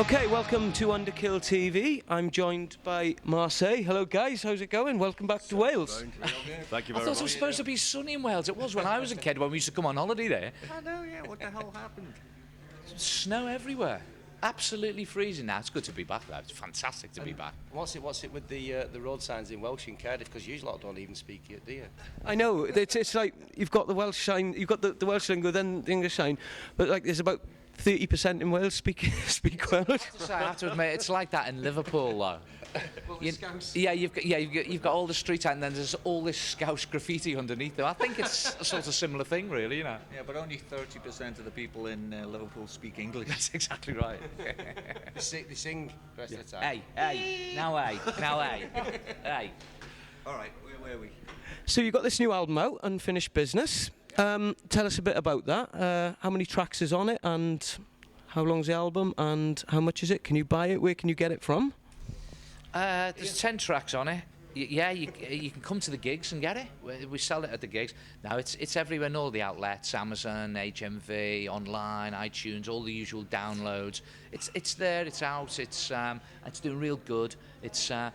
Okay, welcome to Underkill TV. I'm joined by Marseille. Hello guys, how's it going? Welcome back to Wales. Thank you very much. I thought it was supposed to be sunny in Wales. It was when I was a kid when we used to come on holiday there. I know, yeah, what the hell happened? Snow everywhere. Absolutely freezing now. It's good to be back though. It's fantastic to be back. What's it with the road signs in Welsh in Cardiff? Because you lot don't even speak it, do you? I know, it's like you've got the Welsh sign, you've got the Welsh lingo, then the English sign, but like there's about 30% in Wales speak Welsh. I have to admit, it's like that in Liverpool though. You've got all the street art and then there's all this Scouse graffiti underneath them. I think it's a sort of similar thing really, you know. Yeah, but only 30% of the people in Liverpool speak English. That's exactly right. They sing the rest of the time. Hey. All right, where are we? So you've got this new album out, Unfinished Business. Tell us a bit about that. How many tracks is on it, and how long's the album, and how much is it? Can you buy it? Where can you get it from? There's 10 tracks on it. You can come to the gigs and get it. We sell it at the gigs. Now it's everywhere in all the outlets: Amazon, HMV, online, iTunes, all the usual downloads. It's there. It's out. It's doing real good. It's an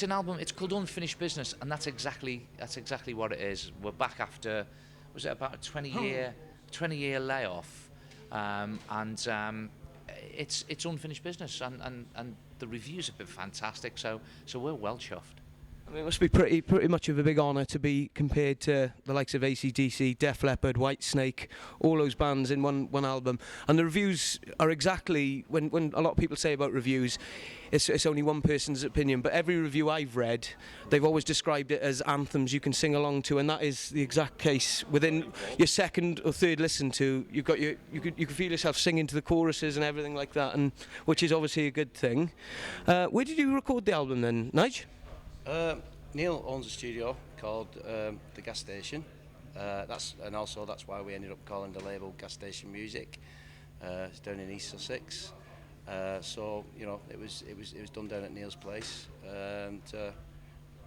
album. It's called Unfinished Business, and that's exactly what it is. We're back after, was it about a 20-year layoff, it's unfinished business, and the reviews have been fantastic. So we're well chuffed. I mean, it must be pretty much of a big honour to be compared to the likes of AC/DC, Def Leppard, Whitesnake, all those bands in one album. And the reviews are exactly, when a lot of people say about reviews, it's only one person's opinion, but every review I've read, they've always described it as anthems you can sing along to, and that is the exact case. Within your second or third listen to, you can feel yourself singing to the choruses and everything like that, and which is obviously a good thing. Where did you record the album then, Nige? Neil owns a studio called The Gas Station. That's why we ended up calling the label Gas Station Music. It's down in East Sussex. So you know, it was done down at Neil's place, and I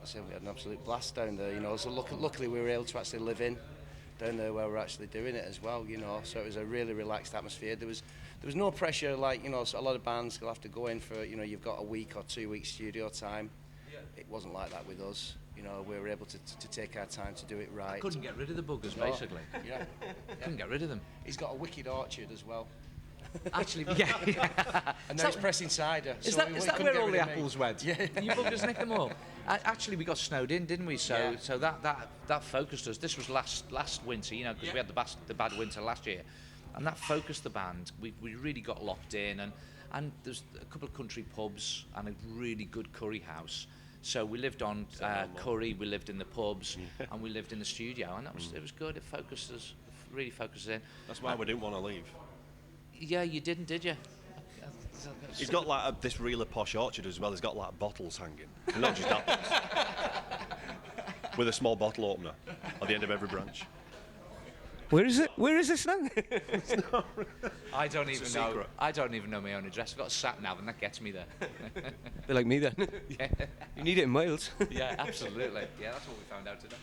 said we had an absolute blast down there. You know, so luckily we were able to actually live in down there where we're actually doing it as well. You know, so it was a really relaxed atmosphere. There was no pressure like, you know, so a lot of bands will have to go in for, you know, you've got a week or 2 weeks studio time. It wasn't like that with us. You know, we were able to take our time to do it right. Couldn't get rid of the buggers, basically. Yeah. Couldn't get rid of them. He's got a wicked orchard as well. Actually, yeah. And now he's pressing cider. Is that where all the apples went? Yeah. You buggers nicked them all. Actually, we got snowed in, didn't we? So Yeah. so that focused us. This was last winter, you know, because we had the bad winter last year, and that focused the band. We really got locked in, and there's a couple of country pubs and a really good curry house. So we lived on curry, we lived in the pubs, and we lived in the studio, and it was good. It focused us, really focused us in. That's why we didn't want to leave. Yeah, you didn't, did you? He's got like this really posh orchard as well. He's got like bottles hanging, and not just apples, with a small bottle opener at the end of every branch. Where is it? Where is this now? I don't even know. secret. I don't even know my own address. I've got a sat nav, and that gets me there. They're like me then. Yeah, You need it in Wales. yeah, absolutely. Yeah, that's what we found out today.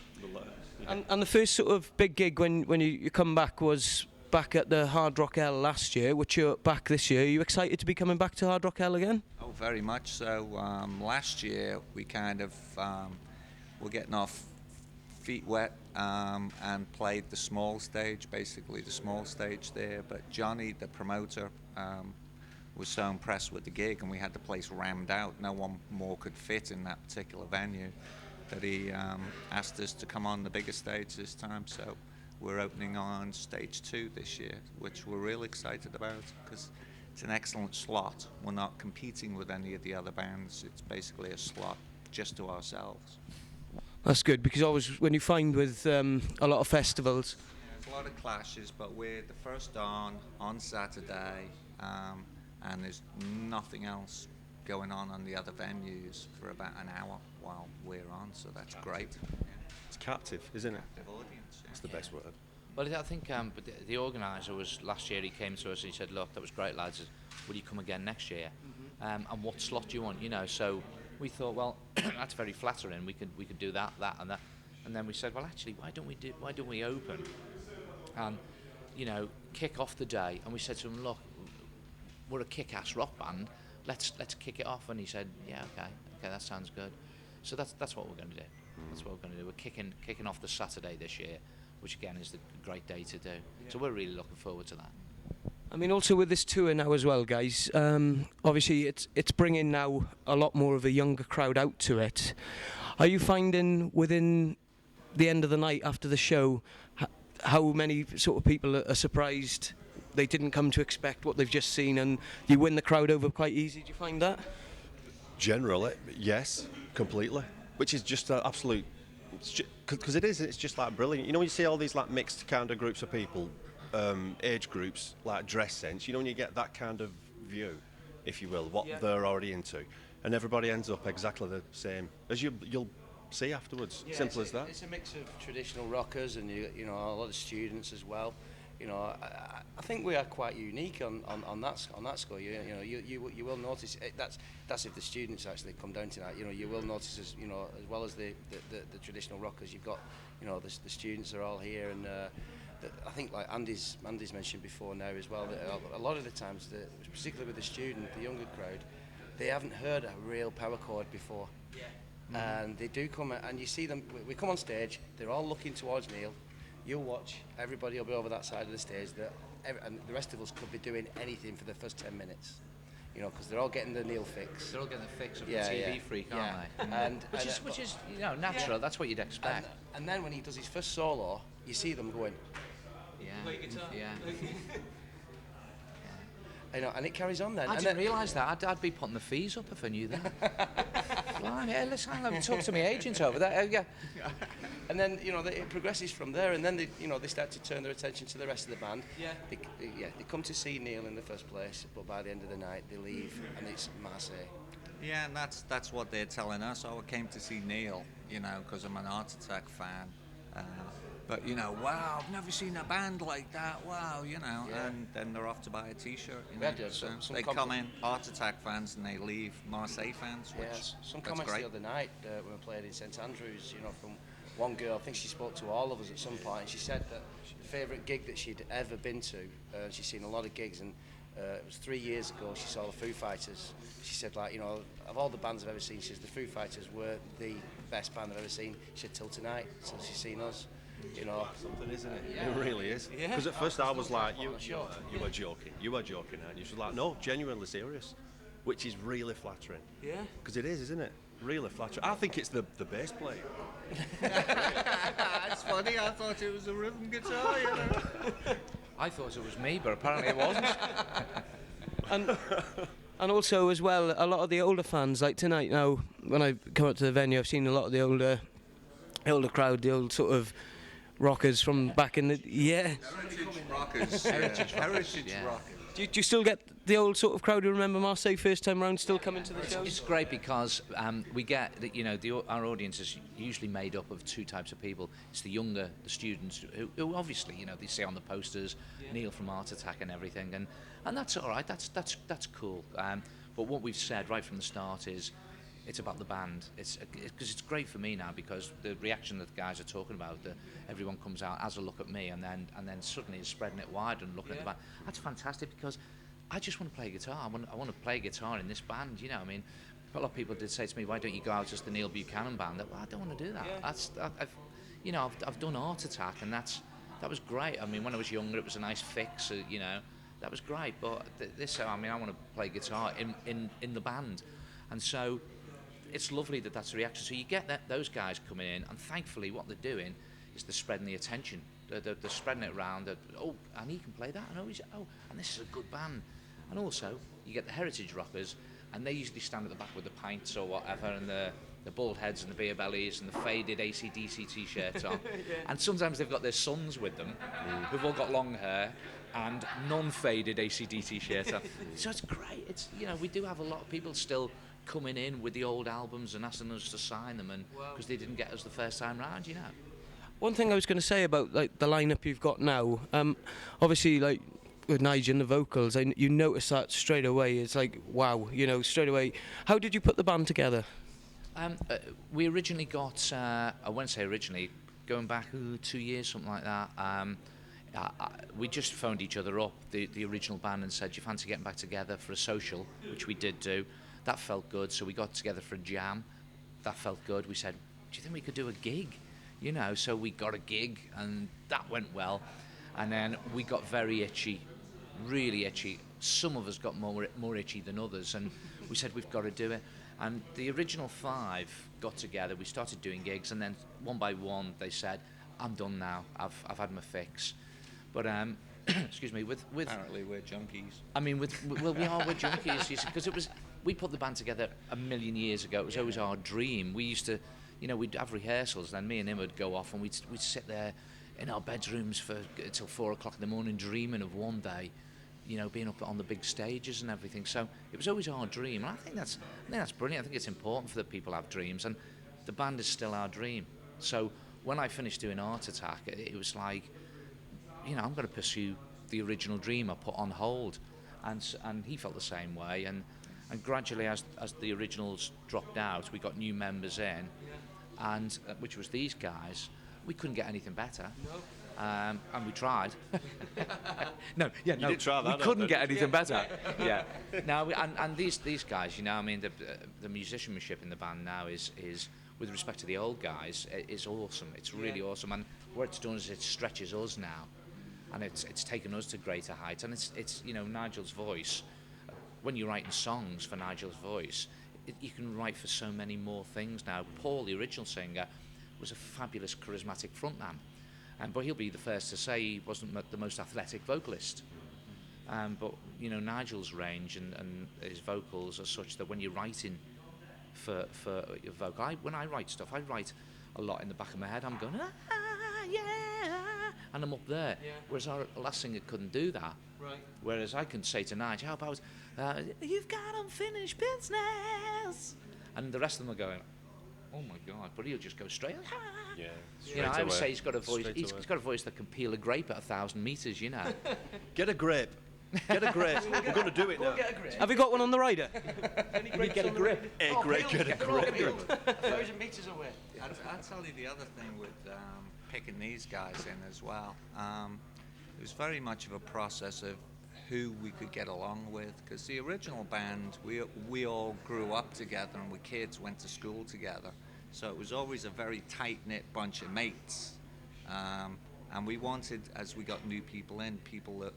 And the first sort of big gig when you come back was back at the Hard Rock L last year, which you're back this year. Are you excited to be coming back to Hard Rock L again? Oh, very much so. Last year we kind of were getting our feet wet and played the small stage, basically the small stage there. But Johnny, the promoter, was so impressed with the gig, and we had the place rammed out. No one more could fit in that particular venue, that he asked us to come on the bigger stage this time. So we're opening on stage 2 this year, which we're really excited about because it's an excellent slot. We're not competing with any of the other bands. It's basically a slot just to ourselves. That's good, because always when you find with a lot of festivals, There's a lot of clashes, but we're the first on Saturday, and there's nothing else going on the other venues for about an hour while we're on, so that's great. Yeah. It's captive, isn't it? Active audience. That's the best word. Well, I think but the organiser was, last year he came to us and he said, look, that was great, lads, will you come again next year? And what slot do you want, you know? So we thought, well, that's very flattering, we could do that and that. And then we said, well, actually, why don't we open and, you know, kick off the day? And we said to them, look, we're a kick-ass rock band. Let's kick it off. And he said, yeah, okay, that sounds good. So that's what we're going to do. That's what we're going to do. We're kicking off the Saturday this year, which again is the great day to do. Yeah. So we're really looking forward to that. I mean, also with this tour now as well, guys, obviously it's bringing now a lot more of a younger crowd out to it. Are you finding within the end of the night after the show how many sort of people are surprised they didn't come to expect what they've just seen, and you win the crowd over quite easy? Do you find that? Generally, yes, completely. Which is just an absolute, because it's just like brilliant. You know, when you see all these like mixed kind of groups of people, age groups, like dress sense, you know, when you get that kind of view, if you will, what they're already into, and everybody ends up exactly the same as you'll see afterwards. Yeah, Simple as that. It's a mix of traditional rockers and you know, a lot of students as well. You know, I think we are quite unique on that score. You will notice that's if the students actually come down tonight. You know, you will notice as well as the traditional rockers, you've got, you know, the students are all here, and I think like Andy's mentioned before now as well, that a lot of the times, particularly with the student, the younger crowd, they haven't heard a real power chord before. Yeah. And they do come, and you see them. We come on stage, they're all looking towards Neil. You'll watch, everybody will be over that side of the stage, and the rest of us could be doing anything for the first 10 minutes, you know, because they're all getting the Neil fix. They're all getting the fix of the TV freak, aren't they? And which is you know, natural. That's what you'd expect. And then when he does his first solo, you see them going. Yeah. You know, and it carries on then. I didn't realise that. I'd be putting the fees up if I knew that. Blimey, hey, listen, hang on, talk to my agent over there. Yeah. And then, you know, it progresses from there, and then they start to turn their attention to the rest of the band. Yeah. They come to see Neil in the first place, but by the end of the night they leave, and it's Marseille. Yeah, and that's what they're telling us. Oh, I came to see Neil, you know, because I'm an Art Attack fan. But, you know, wow, I've never seen a band like that, wow, you know, and then they're off to buy a T-shirt, you know. So they come in, Art Attack fans, and they leave Marseille fans, which some comments great. The other night when we played in St Andrews, you know, from one girl. I think she spoke to all of us at some point, and she said that the favourite gig that she'd ever been to, she's seen a lot of gigs, and it was 3 years ago she saw the Foo Fighters. She said, like, you know, of all the bands I've ever seen, she says the Foo Fighters were the best band I've ever seen. She said, till tonight, till she's seen us. You know, something, isn't it? Yeah. It really is. Because at first I was like, you were joking, aren't you? She was like, no, genuinely serious, which is really flattering. Yeah. Because it is, isn't it? Really flattering. I think it's the bass player. It's funny. I thought it was a rhythm guitar. You know. I thought it was me, but apparently it wasn't. And also as well, a lot of the older fans, like tonight now, when I come up to the venue, I've seen a lot of the older crowd, the old sort of rockers from back in the heritage rockers. Heritage rockers. Do you still get the old sort of crowd who remember Marseille first time round still coming to the shows? It's great because we get that, you know, our audience is usually made up of two types of people. It's the younger, the students who obviously, you know, they see on the posters Neil from Art Attack and everything, and that's all right. That's cool. But what we've said right from the start is, it's about the band. It's because it's great for me now, because the reaction that the guys are talking about, everyone comes out, has a look at me, and then suddenly is spreading it wide and looking at the band. That's fantastic, because I just want to play guitar. I want to play guitar in this band. You know, I mean, a lot of people did say to me, "Why don't you go out as the Neil Buchanan band?" Well, I don't want to do that. Yeah. I've done Art Attack, and that was great. I mean, when I was younger, it was a nice fix. You know, that was great. But I want to play guitar in the band, and so. It's lovely that's the reaction. So you get those guys coming in, and thankfully what they're doing is they're spreading the attention. They're spreading it around. And he can play that. And this is a good band. And also, you get the heritage rockers, and they usually stand at the back with the pints or whatever, and the bald heads and the beer bellies and the faded AC/DC t-shirts on. And sometimes they've got their sons with them, who've all got long hair and non-faded AC/DC shirts on. So it's great. It's, you know, we do have a lot of people still coming in with the old albums and asking us to sign them, and because they didn't get us the first time round, you know. One thing I was going to say about like the lineup you've got now, obviously like with Nigel and the vocals, you notice that straight away. It's like, wow, you know, straight away. How did you put the band together? We originally got, I won't say originally, going back 2 years, something like that. we just phoned each other up, the original band, and said, "Do you fancy getting back together for a social?" Which we did do. That felt good, so we got together for a jam. That felt good. We said, "Do you think we could do a gig?" You know, so we got a gig, and that went well. And then we got very itchy, really itchy. Some of us got more itchy than others, and we said, "We've got to do it." And the original 5 got together. We started doing gigs, and then one by one they said, "I'm done now. I've had my fix." But excuse me, with Apparently we're junkies. I mean, we're junkies, because we put the band together a million years ago. It was always our dream. We used to, we'd have rehearsals, then me and him would go off, and we'd sit there in our bedrooms till 4 o'clock in the morning, dreaming of one day, being up on the big stages and everything. So it was always our dream, and I think that's brilliant. I think it's important for the people to have dreams, and the band is still our dream. So when I finished doing Art Attack, it was like, I'm going to pursue the original dream I put on hold, and he felt the same way. And gradually, as the originals dropped out, we got new members in, and which was these guys. We couldn't get anything better. No. And we tried. No, You did try that, we couldn't get anything better. Yeah. Now, and these guys, the musicianship in the band now is with respect to the old guys, is awesome. It's really awesome, and what it's done is it stretches us now, and it's taken us to greater heights. And it's Nigel's voice. When you're writing songs for Nigel's voice, you can write for so many more things now. Paul, the original singer, was a fabulous, charismatic frontman, but he'll be the first to say he wasn't the most athletic vocalist. But Nigel's range and his vocals are such that when you're writing for your vocal, when I write stuff, I write a lot in the back of my head. I'm going, yeah, and I'm up there. Yeah. Whereas our last singer couldn't do that. Right. Whereas I can say to Nigel, "How about you've got unfinished business," and the rest of them are going, "Oh my God!" But he'll just go straight. Yeah. I would say he's got a voice. He's got a voice that can peel a grape at 1,000 meters. Get a grape. Get a grape. We're going to do it now. Have you got one on the rider? Get a grip. Get a grip. 1,000 metres away. I'll tell you the other thing with picking these guys in as well. It was very much of a process of who we could get along with, because the original band, we all grew up together, and we kids went to school together, so it was always a very tight-knit bunch of mates, and we wanted, as we got new people in, people that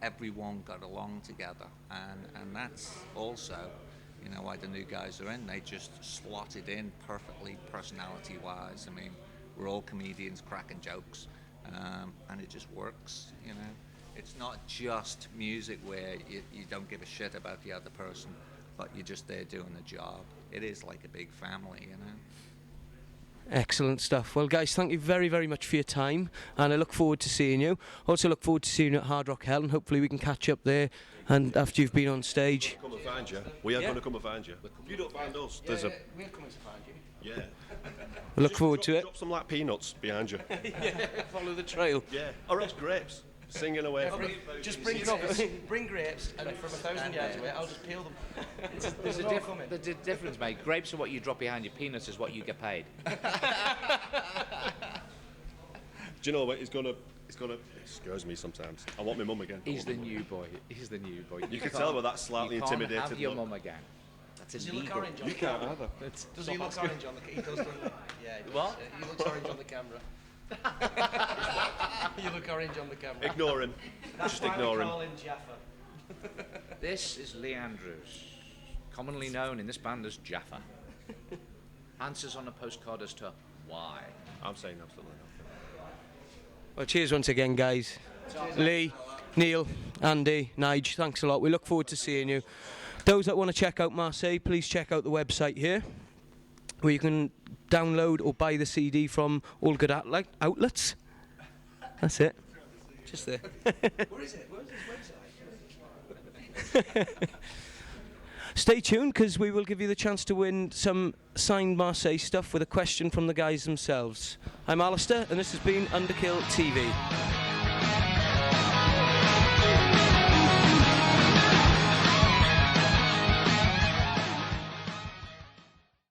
everyone got along together, and that's also why the new guys are in. They just slotted in perfectly personality-wise. I mean, we're all comedians cracking jokes, and it just works. It's not just music where you don't give a shit about the other person, but you're just there doing the job. It is like a big family. Excellent stuff. Well, guys, thank you very, very much for your time, and I look forward to seeing you. Also look forward to seeing you at Hard Rock Hell, and hopefully we can catch up there, and after you've been on stage. Come and find you. We are going to come and find you. If you don't find us, there's we're coming to find you. Yeah. We look forward to it. Drop some like peanuts behind you. Follow the trail. Yeah. Or else grapes. Singing away. Just bring grapes, and from 1,000 yards away, I'll just peel them. There's a difference, mate. Grapes are what you drop behind you. Peanuts is what you get paid. Do you know what? He's gonna. It scares me sometimes. I want my mum again. He's the new boy. You can tell with that slightly intimidated You can't have your look. mum again. That's Does illegal. he look orange on You the can't camera? either. Does he look orange on the camera? He does, doesn't he? Yeah, he does. What? He looks orange on the camera. You look orange on the camera. Ignore him. Just ignore him. Call him Jaffa. This is Lee Andrews, commonly known in this band as Jaffa. Answers on a postcard as to why. I'm saying absolutely nothing. Well, cheers once again, guys. Lee, Neil, Andy, Nige, thanks a lot. We look forward to seeing you. Those that want to check out Marseille, please check out the website here, where you can download or buy the CD from all good outlets. That's it. Just there. Where is it? Where's his website? Stay tuned, because we will give you the chance to win some signed Marseille stuff with a question from the guys themselves. I'm Alistair, and this has been Underkill TV.